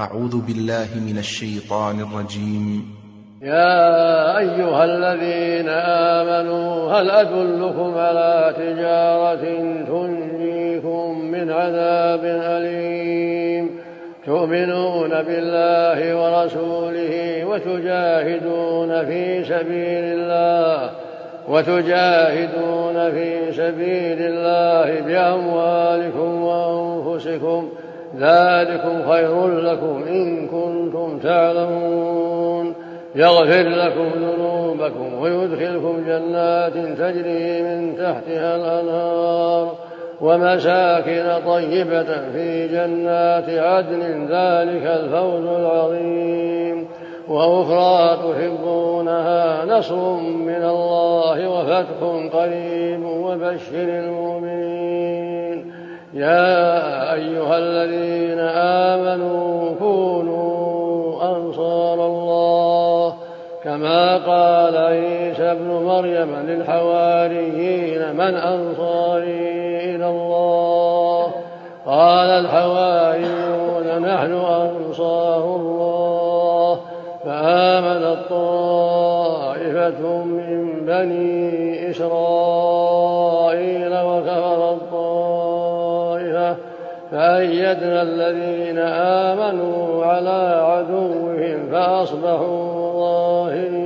أعوذ بالله من الشيطان الرجيم. يا أيها الذين آمنوا هل أدلكم على تجارة تنجيكم من عذاب أليم تؤمنون بالله ورسوله وتجاهدون في سبيل الله بأموالكم وأنفسكم ذلكم خير لكم إن كنتم تعلمون يغفر لكم ذنوبكم ويدخلكم جنات تجري من تحتها الأنهار ومساكن طيبة في جنات عدن ذلك الفوز العظيم وأخرى تحبونها نصر من الله وفتح قريب وبشر المؤمنين. يا أيها الذين آمنوا كونوا أنصار الله كما قال عيسى ابن مريم للحواريين من أنصاري إلى الله قال الحواريون نحن أنصار الله فآمنت طائفة من بني إسرائيل وكفرت طائفة فأيدنا الذين آمنوا على عدوهم فأصبحوا ظاهرين.